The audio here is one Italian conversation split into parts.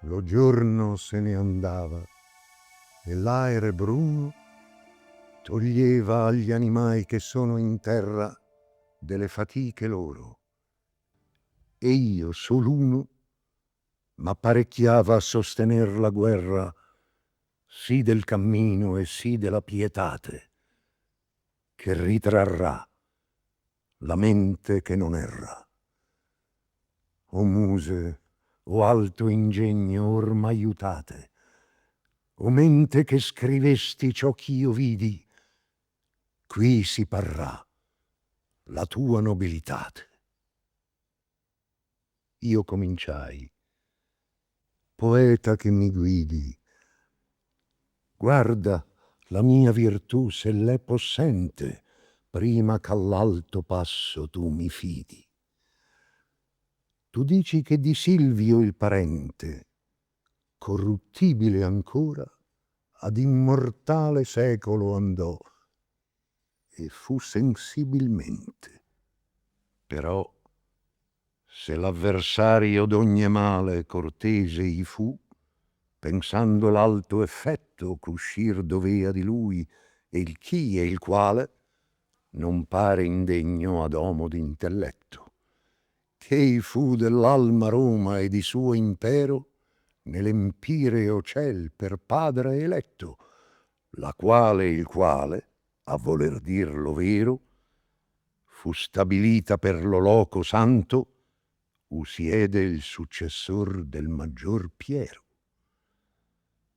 Lo giorno se ne andava e l'aere bruno toglieva agli animai che sono in terra delle fatiche loro. E io, solo m'apparecchiava a sostener la guerra, sì del cammino e sì della pietate, che ritrarrà la mente che non erra. O muse, o alto ingegno ormai aiutate, o mente che scrivesti ciò ch'io vidi, qui si parrà la tua nobilitate. Io cominciai, poeta che mi guidi, guarda la mia virtù se l'è possente, prima ch'all'alto passo tu mi fidi. Tu dici che di Silvio il parente, corruttibile ancora, ad immortale secolo andò e fu sensibilmente. Però se l'avversario d'ogni male cortese i fu, pensando l'alto effetto ch'uscir dovea di lui e il chi e il quale, non pare indegno ad omo d'intelletto, ch'ei fu dell'alma Roma e di suo impero nell'empireo ciel per padre eletto, la quale e il quale, a voler dir lo vero, fu stabilita per lo loco santo, u siede il successor del maggior Piero.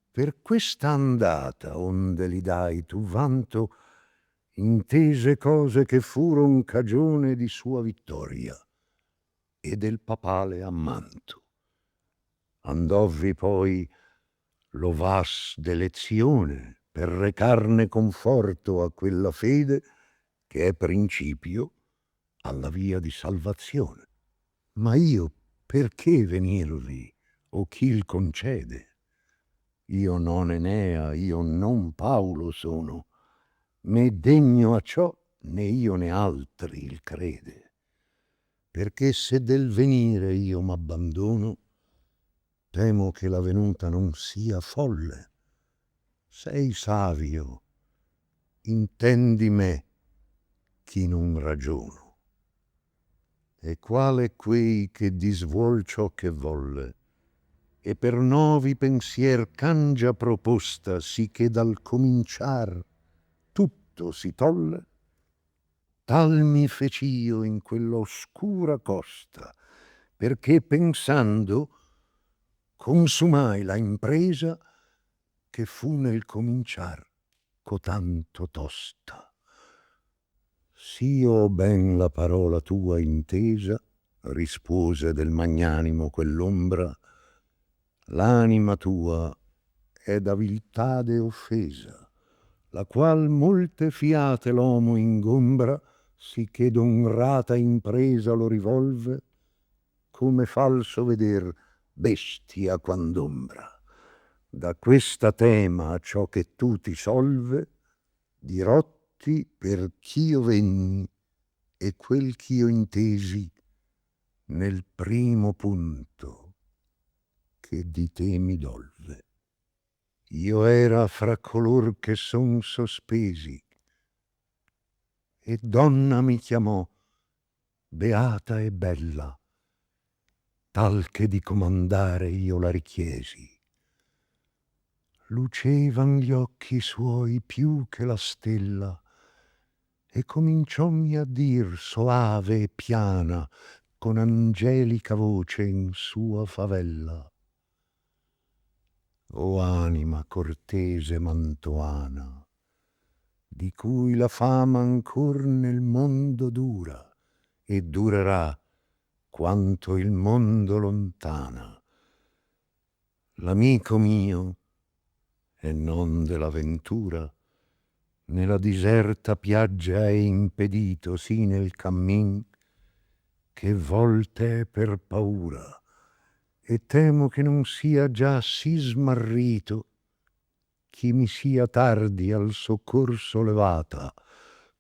Per questa andata, onde li dai tu vanto, intese cose che furon cagione di sua vittoria e del papale ammanto. Andovvi poi lo vas d'elezione per recarne conforto a quella fede che è principio alla via di salvazione. Ma io perché venirvi, o chi il concede? Io non Enea, io non Paolo sono, né degno a ciò né io né altri il crede. Perché se del venire io m'abbandono, temo che la venuta non sia folle. Sei savio, intendi me, chi non ragiono. E quale quei che disvuol ciò che volle, e per novi pensier cangia proposta, sì che dal cominciar tutto si tolle, tal mi fec'io in quella oscura costa, perché pensando consumai la impresa che fu nel cominciar cotanto tosta. S'io ho ben la parola tua intesa, rispose del magnanimo quell'ombra, l'anima tua è da viltade offesa, la qual molte fiate l'omo ingombra, sicché d'onrata impresa lo rivolve, come falso veder bestia quand'ombra. Da questa tema a ciò che tu ti solve, dirotti per ch'io venni e quel ch'io intesi nel primo punto che di te mi dolve. Io era fra color che son sospesi, e donna mi chiamò, beata e bella, tal che di comandare io la richiesi. Lucevan gli occhi suoi più che la stella, e cominciommi a dir soave e piana, con angelica voce in sua favella: o anima cortese mantoana, di cui la fama ancor nel mondo dura, e durerà quanto il mondo lontana. L'amico mio, e non della ventura, nella diserta piaggia è impedito sì nel cammin, che volte è per paura, e temo che non sia già sì smarrito chi mi sia tardi al soccorso levata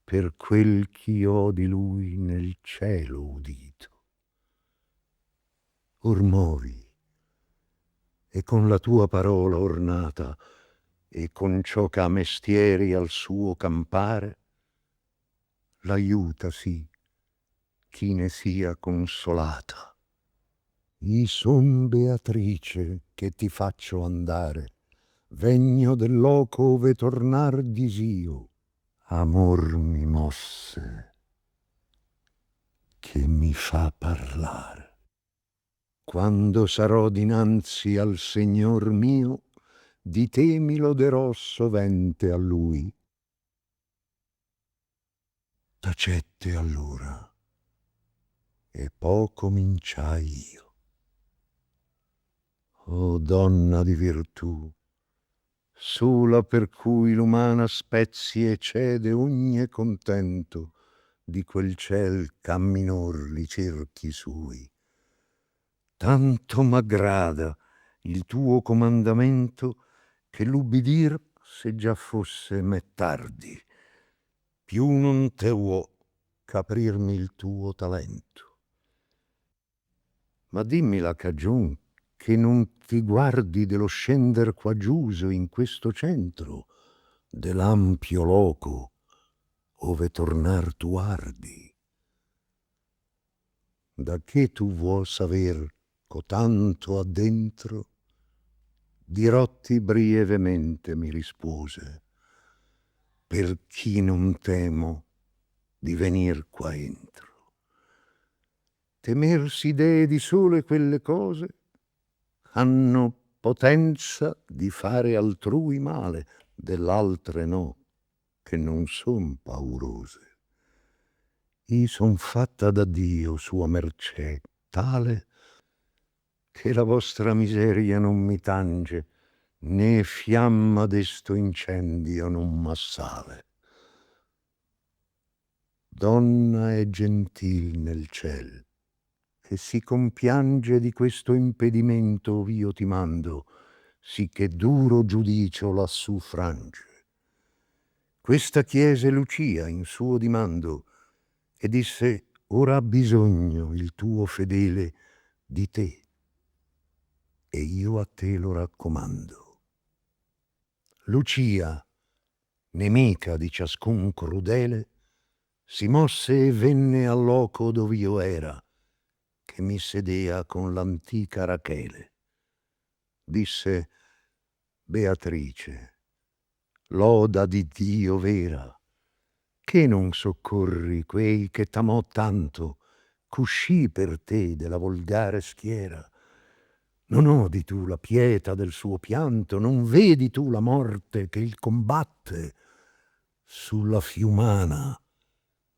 per quel ch'io ho di lui nel cielo udito. Or movi e con la tua parola ornata, e con ciò che a mestieri al suo campare, l'aiuta sì chi ne sia consolata. I son Beatrice che ti faccio andare, vegno del loco ove tornar disio. Amor mi mosse che mi fa parlare. Quando sarò dinanzi al Signor mio, di te mi loderò sovente a Lui. Tacette allora, e poi cominciai io. O donna di virtù, sola per cui l'umana spezie cede ogni contento di quel ciel ch'a minor li cerchi sui. Tanto m'aggrada il tuo comandamento che l'ubbidir, se già fosse me tardi, più non te uò c'aprirmi il tuo talento. Ma dimmi la cagion che non ti guardi dello scender quaggiuso in questo centro dell'ampio loco ove tornar tu ardi. Da che tu vuoi saver cotanto addentro, dirotti brievemente mi rispose, per chi non temo di venir qua entro. Temer si dee di sole quelle cose hanno potenza di fare altrui male, dell'altre no, che non son paurose. I son fatta da Dio sua mercè tale che la vostra miseria non mi tange, né fiamma desto incendio non m'assale. Donna è gentil nel ciel, che si compiange di questo impedimento ov'io ti mando, sì che duro giudicio lassù frange. Questa chiese Lucia in suo dimando e disse: ora ha bisogno il tuo fedele di te, e io a te lo raccomando. Lucia, nemica di ciascun crudele, si mosse e venne al loco dov'io era, che mi sedea con l'antica Rachele. Disse: Beatrice, loda di Dio vera, che non soccorri quei che t'amò tanto, c'uscì per te della volgare schiera. Non odi tu la pietà del suo pianto, non vedi tu la morte che il combatte sulla fiumana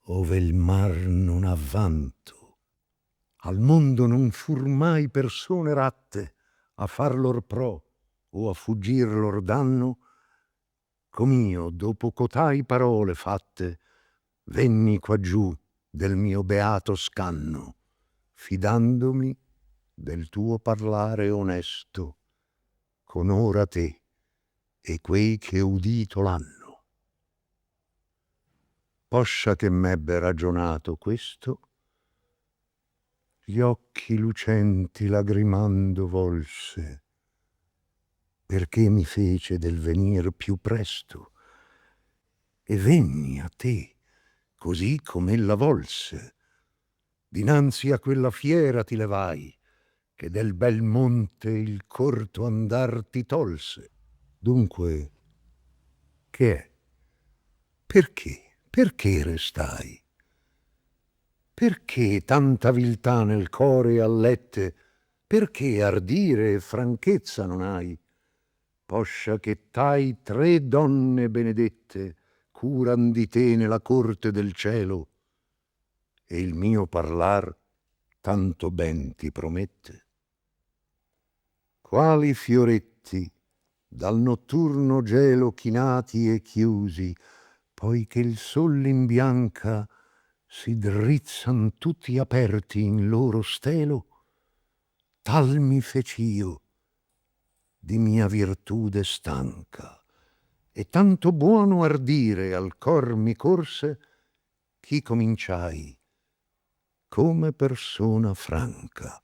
ove il mar non ha vanto. Al mondo non fur mai persone ratte a far lor pro o a fuggir lor danno, com'io dopo cotai parole fatte venni quaggiù del mio beato scanno, fidandomi del tuo parlare onesto con ora te e quei che udito l'hanno. Poscia che m'ebbe ragionato questo, gli occhi lucenti lagrimando volse, perché mi fece del venir più presto, e venni a te così com'ella volse. Dinanzi a quella fiera ti levai, che del bel monte il corto andar ti tolse. Dunque, che è? Perché? Perché restai? Perché tanta viltà nel core allette? Perché ardire e franchezza non hai? Poscia che t'hai 3 donne benedette curan di te nella corte del cielo, e il mio parlar tanto ben ti promette. Quali fioretti dal notturno gelo chinati e chiusi, poi che il sol l'imbianca, si drizzan tutti aperti in loro stelo, tal mi fec'io di mia virtude stanca, e tanto buono ardire al cor mi corse, ch'i cominciai come persona franca.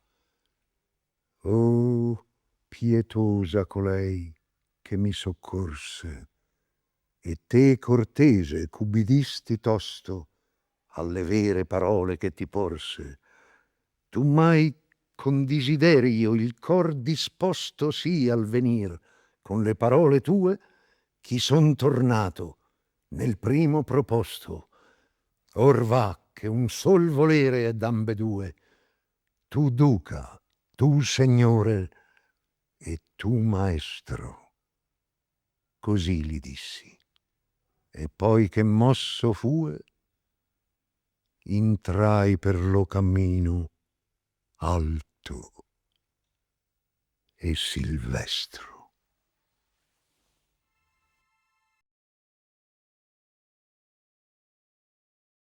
Oh, pietosa colei che mi soccorse, e te cortese c'ubbidisti tosto alle vere parole che ti porse. Tu mai con desiderio il cor disposto sì al venir con le parole tue, chi son tornato nel primo proposto. Or va che un sol volere è d'ambedue, tu duca, tu segnore e tu maestro. Così li dissi, e poi che mosso fue, intrai per lo cammino alto e silvestro.